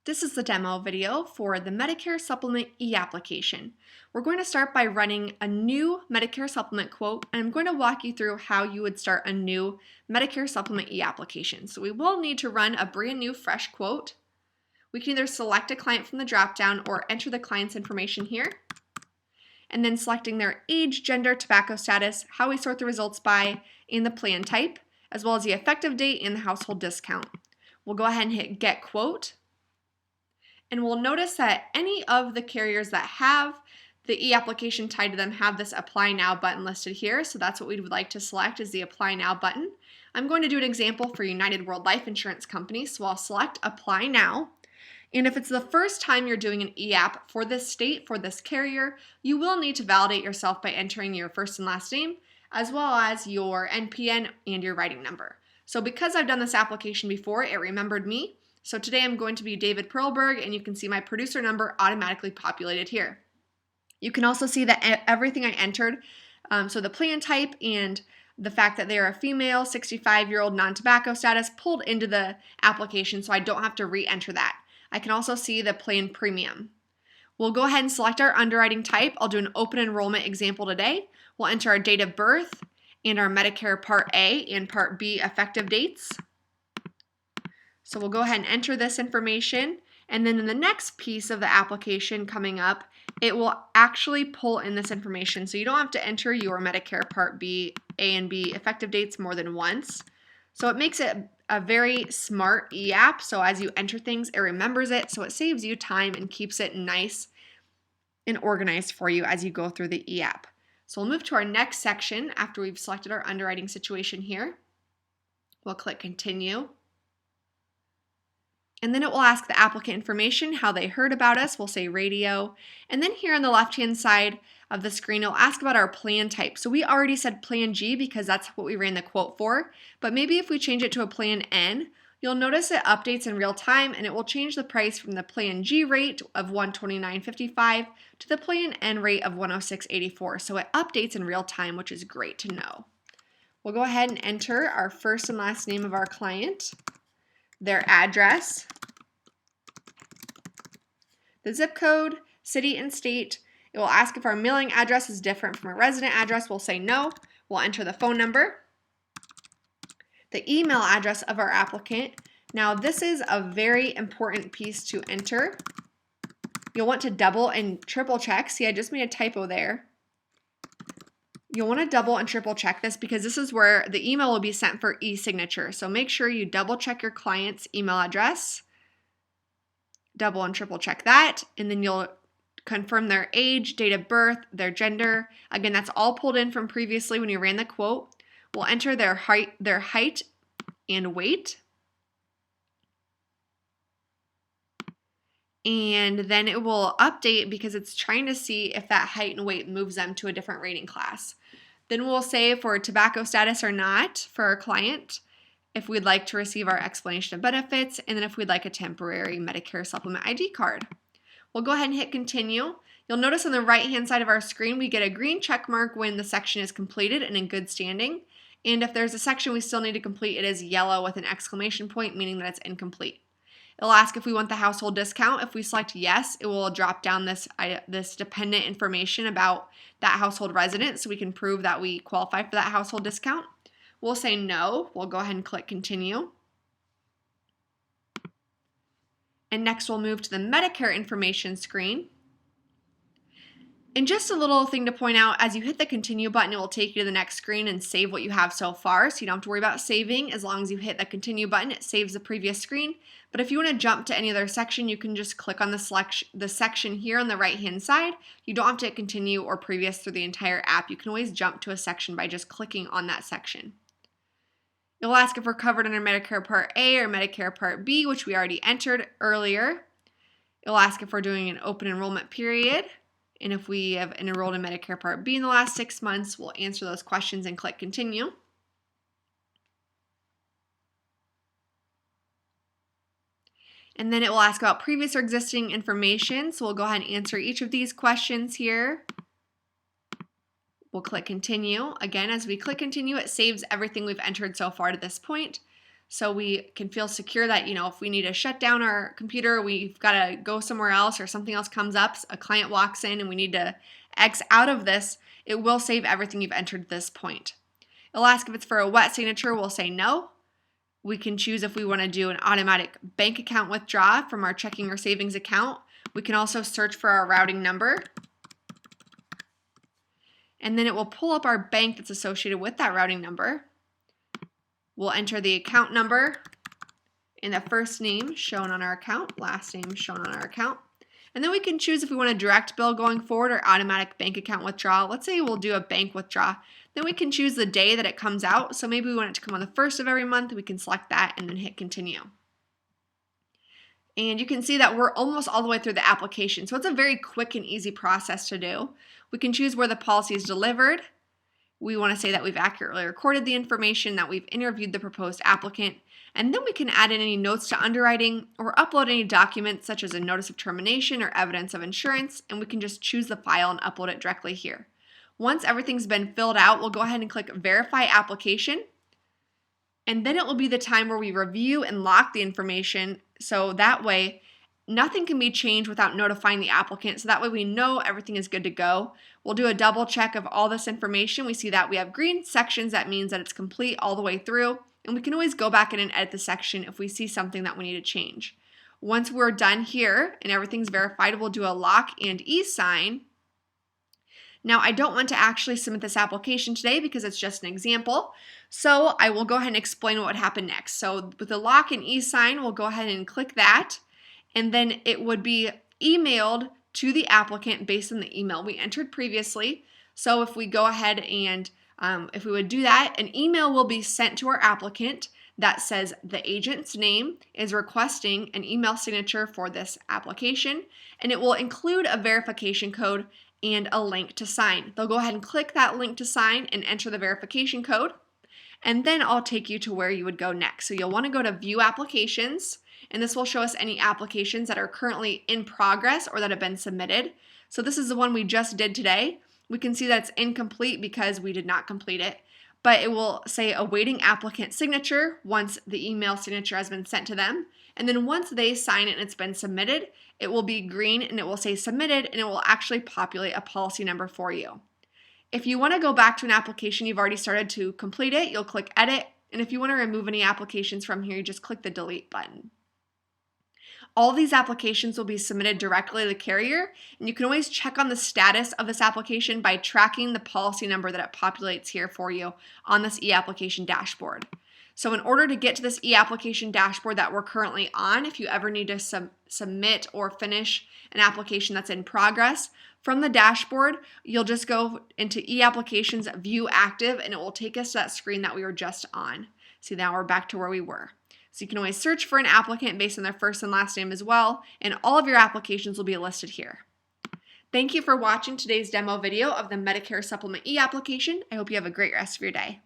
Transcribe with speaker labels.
Speaker 1: This is the demo video for the Medicare Supplement e-application. We're going to start by running a new Medicare Supplement quote, and I'm going to walk you through how you would start a new Medicare Supplement e-application. So we will need to run a brand new fresh quote. We can either select a client from the dropdown or enter the client's information here, and then selecting their age, gender, tobacco status, how we sort the results by, and the plan type, as well as the effective date and the household discount. We'll go ahead and hit Get Quote. And we'll notice that any of the carriers that have the e-application tied to them have this Apply Now button listed here. So that's what we would like to select, is the Apply Now button. I'm going to do an example for United World Life Insurance Company. So I'll select Apply Now. And if it's the first time you're doing an e-app for this state, for this carrier, you will need to validate yourself by entering your first and last name, as well as your NPN and your writing number. So because I've done this application before, it remembered me. So today I'm going to be David Perlberg, and you can see my producer number automatically populated here. You can also see that everything I entered, so the plan type and the fact that they are a female, 65-year-old, non-tobacco status, pulled into the application, so I don't have to re-enter that. I can also see the plan premium. We'll go ahead and select our underwriting type. I'll do an open enrollment example today. We'll enter our date of birth and our Medicare Part A and Part B effective dates. So we'll go ahead and enter this information, and then in the next piece of the application coming up, it will actually pull in this information. So you don't have to enter your Medicare Part B, A, and B effective dates more than once. So it makes it a very smart e-app. So as you enter things, it remembers it, so it saves you time and keeps it nice and organized for you as you go through the e-app. So we'll move to our next section after we've selected our underwriting situation here. We'll click Continue. And then it will ask the applicant information, how they heard about us. We'll say radio. And then here on the left-hand side of the screen, it'll ask about our plan type. So we already said Plan G because that's what we ran the quote for. But maybe if we change it to a Plan N, you'll notice it updates in real time, and it will change the price from the Plan G rate of $129.55 to the Plan N rate of $106.84. So it updates in real time, which is great to know. We'll go ahead and enter our first and last name of our client, their address, the zip code, city, and state. It will ask if our mailing address is different from a resident address. We'll say no. We'll enter the phone number, the email address of our applicant. Now, this is a very important piece to enter. You'll want to double and triple check. See, I just made a typo there. You'll want to double and triple check this because this is where the email will be sent for e-signature. So make sure you double check your client's email address, double and triple check that, and then you'll confirm their age, date of birth, their gender. Again, that's all pulled in from previously when you ran the quote. We'll enter their height and weight. And then it will update because it's trying to see if that height and weight moves them to a different rating class. Then we'll say for tobacco status or not for our client, if we'd like to receive our explanation of benefits, and then if we'd like a temporary Medicare Supplement ID card. We'll go ahead and hit Continue. You'll notice on the right-hand side of our screen, we get a green check mark when the section is completed and in good standing. And if there's a section we still need to complete, it is yellow with an exclamation point, meaning that it's incomplete. It'll ask if we want the household discount. If we select yes, it will drop down this dependent information about that household resident so we can prove that we qualify for that household discount. We'll say no. We'll go ahead and click Continue. And next we'll move to the Medicare information screen. And just a little thing to point out, as you hit the Continue button, it will take you to the next screen and save what you have so far. So you don't have to worry about saving. As long as you hit the Continue button, it saves the previous screen. But if you want to jump to any other section, you can just click on the section here on the right-hand side. You don't have to hit Continue or Previous through the entire app. You can always jump to a section by just clicking on that section. It'll ask if we're covered under Medicare Part A or Medicare Part B, which we already entered earlier. It'll ask if we're doing an open enrollment period. And if we have enrolled in Medicare Part B in the last 6 months, we'll answer those questions and click Continue. And then it will ask about previous or existing information. So we'll go ahead and answer each of these questions here. We'll click Continue. Again, as we click Continue, it saves everything we've entered so far to this point. so we can feel secure that, if we need to shut down our computer, we've got to go somewhere else, or something else comes up, a client walks in and we need to X out of this, it will save everything you've entered at this point. It'll ask if it's for a wet signature, we'll say no. We can choose if we want to do an automatic bank account withdrawal from our checking or savings account. We can also search for our routing number, and then it will pull up our bank that's associated with that routing number. We'll enter the account number and the first name shown on our account, last name shown on our account. And then we can choose if we want a direct bill going forward or automatic bank account withdrawal. Let's say we'll do a bank withdrawal. Then we can choose the day that it comes out. So maybe we want it to come on the 1st of every month. We can select that and then hit continue. And you can see that we're almost all the way through the application. So it's a very quick and easy process to do. We can choose where the policy is delivered. We want to say that we've accurately recorded the information, that we've interviewed the proposed applicant, and then we can add in any notes to underwriting or upload any documents such as a notice of termination or evidence of insurance, and we can just choose the file and upload it directly here. Once everything's been filled out, we'll go ahead and click Verify Application, and then it will be the time where we review and lock the information, so that way nothing can be changed without notifying the applicant, so that way we know everything is good to go. We'll do a double check of all this information. We see that we have green sections, that means that it's complete all the way through, and we can always go back in and edit the section if we see something that we need to change. Once we're done here and everything's verified, we'll do a lock and e-sign. Now, I don't want to actually submit this application today because it's just an example, so I will go ahead and explain what would happen next. So with the lock and e-sign, we'll go ahead and click that, and then it would be emailed to the applicant based on the email we entered previously. So if we go ahead and if we would do that, an email will be sent to our applicant that says the agent's name is requesting an email signature for this application, and it will include a verification code and a link to sign. They'll go ahead and click that link to sign and enter the verification code, and then I'll take you to where you would go next. So you'll want to go to View Applications, and this will show us any applications that are currently in progress or that have been submitted. So this is the one we just did today. We can see that it's incomplete because we did not complete it, but it will say awaiting applicant signature once the email signature has been sent to them. And then once they sign it and it's been submitted, it will be green and it will say submitted, and it will actually populate a policy number for you. If you want to go back to an application you've already started to complete it, you'll click edit. And if you want to remove any applications from here, you just click the delete button. All of these applications will be submitted directly to the carrier, and you can always check on the status of this application by tracking the policy number that it populates here for you on this e-application dashboard. So in order to get to this e-application dashboard that we're currently on, if you ever need to submit or finish an application that's in progress, from the dashboard, you'll just go into e-applications, view active, and it will take us to that screen that we were just on. See, now we're back to where we were. So you can always search for an applicant based on their first and last name as well, and all of your applications will be listed here. Thank you for watching today's demo video of the Medicare Supplement e-application. I hope you have a great rest of your day.